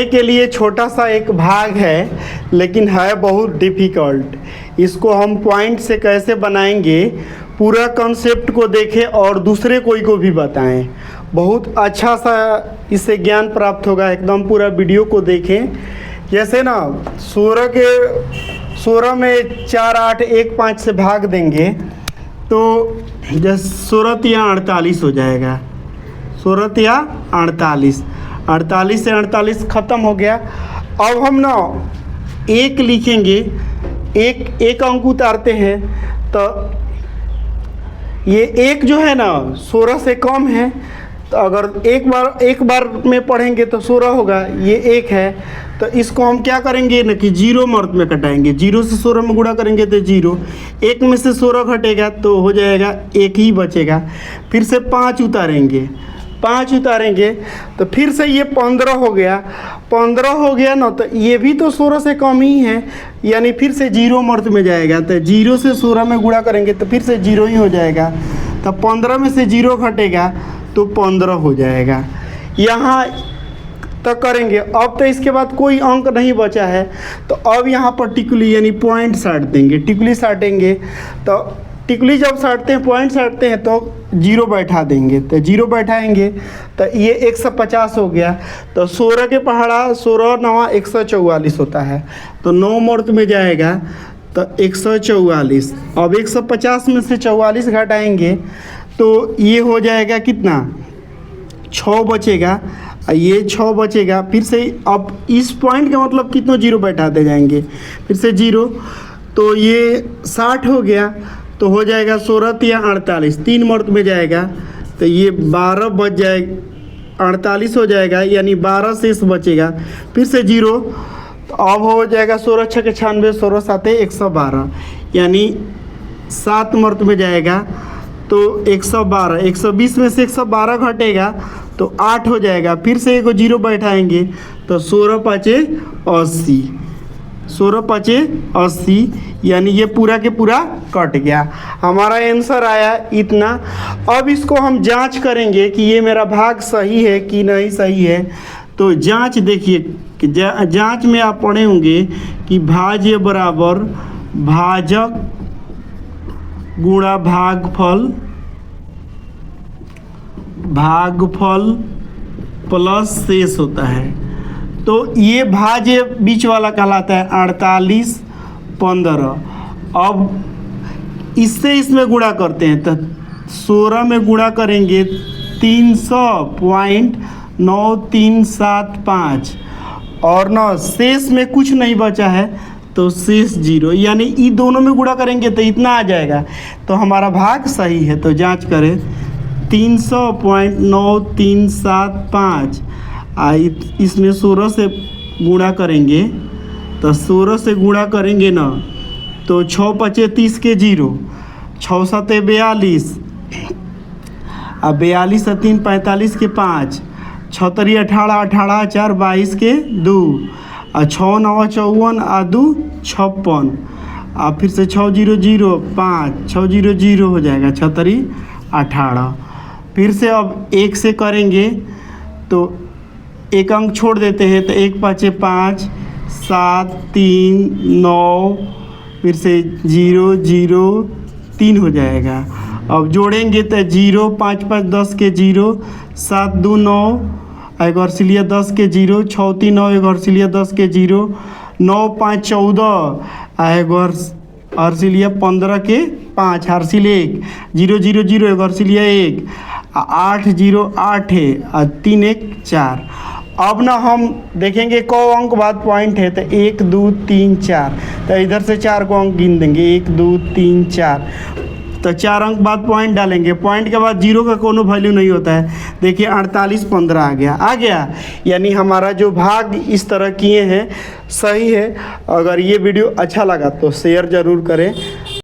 के लिए छोटा सा एक भाग है, लेकिन है बहुत डिफ़िकल्ट। इसको हम पॉइंट से कैसे बनाएंगे, पूरा कॉन्सेप्ट को देखें और दूसरे कोई को भी बताएं। बहुत अच्छा सा इससे ज्ञान प्राप्त होगा। एकदम पूरा वीडियो को देखें। जैसे ना 16 में 4, 8, 1, 5 से भाग देंगे तो जैसे 16 या 48 हो जाएगा। 16 या 48, 48 से 48 ख़त्म हो गया। अब हम ना एक लिखेंगे, एक अंक उतारते हैं तो ये एक जो है ना 16 से कम है, तो अगर एक बार में पढ़ेंगे तो 16 होगा। ये एक है तो इसको हम क्या करेंगे ना कि 0 मर्द में कटाएंगे। 0 से 16 में गुणा करेंगे तो 0, 1 में से 16 घटेगा तो हो जाएगा 1 ही बचेगा। फिर से 5 उतारेंगे, 5 उतारेंगे तो फिर से ये 15 हो गया। 15 हो गया ना तो ये भी तो 16 से कम ही है, यानी फिर से 0 मर्द में जाएगा। तो 0 से 16 में गुणा करेंगे तो फिर से 0 ही हो जाएगा। तो 15 में से 0 घटेगा तो 15 हो जाएगा। यहाँ तक करेंगे। अब तो इसके बाद कोई अंक नहीं बचा है, तो अब यहाँ पर टिकुली यानी पॉइंट साट देंगे। टिकुली साटेंगे तो टिकुली जब साटते हैं, पॉइंट साटते हैं तो 0 बैठा देंगे। तो 0 बैठाएंगे तो ये 150 हो गया। तो 16 के पहाड़ा 16 9 144 होता है, तो 9 मर्द में जाएगा तो 144। अब 150 में से 44 घटाएंगे तो ये हो जाएगा कितना, 6 बचेगा। ये 6 बचेगा। फिर से अब इस पॉइंट का मतलब कितना 0 बैठाते जाएंगे, फिर से 0, तो ये 60 हो गया। तो हो जाएगा 16 या 48, 3 मर्द में जाएगा तो ये 12 बच जाएगा, 48 हो जाएगा, यानी 12 शेष बचेगा। फिर से 0, तो अब हो जाएगा 16 6 के 96, 16 7 112, यानी 7 मर्द में जाएगा तो 112। 120 में से 112 घटेगा तो 8 हो जाएगा। फिर से एक 0 बैठाएंगे तो 16 5 80, 16 5 80, यानी ये पूरा के पूरा कट गया। हमारा आंसर आया इतना। अब इसको हम जांच करेंगे कि ये मेरा भाग सही है कि नहीं सही है। तो जांच देखिए कि जांच में आप पढ़े होंगे कि भाज्य बराबर भाजक गुणा भागफल प्लस शेष होता है। तो ये भाज्य बीच वाला कहलाता है 48 15। अब इससे इसमें गुणा करते हैं तो 16 में गुणा करेंगे 300.9375, और ना शेष में कुछ नहीं बचा है तो शेष 0, यानी ये दोनों में गुणा करेंगे तो इतना आ जाएगा। तो हमारा भाग सही है। तो जांच करें 300.9375, इसमें 16 से गुणा करेंगे तो 16 से गुणा करेंगे ना तो 6 5 30 के 0, 6 7 42, अब 42 से 3 45 के 5, 6 3 18, 18 4 22 के 2, और 6 9 54 और 2 56, और फिर से 6 0 0 5, 6 0 0 हो जाएगा, 6 3 18। फिर से अब 1 से करेंगे तो एक अंक छोड़ देते हैं तो 1 5 5 7 3 9, फिर से 0 0 3 हो जाएगा। अब जोड़ेंगे तो 0 5 5 10 के 0, 7 2 9, एक हर्षिलिया 10 के 0, 6 3 9, एक हर्षिलिया 10 के 0, 9 5 14, एक हर्षिलिया 15 के 5, हर्षिल 1, 0 0 0, एक हर्षिलिया 1, 8 0 8 है, और 3 1 4। अब ना हम देखेंगे कौ अंक बाद पॉइंट है तो 1 2 3 4, तो इधर से 4 को अंक गिन देंगे, 1 2 3 4, तो 4 अंक बाद पॉइंट डालेंगे। पॉइंट के बाद 0 का कोनो वैल्यू नहीं होता है। देखिए 48 15 आ गया, यानी हमारा जो भाग इस तरह किए हैं सही है। अगर ये वीडियो अच्छा लगा तो शेयर ज़रूर करें।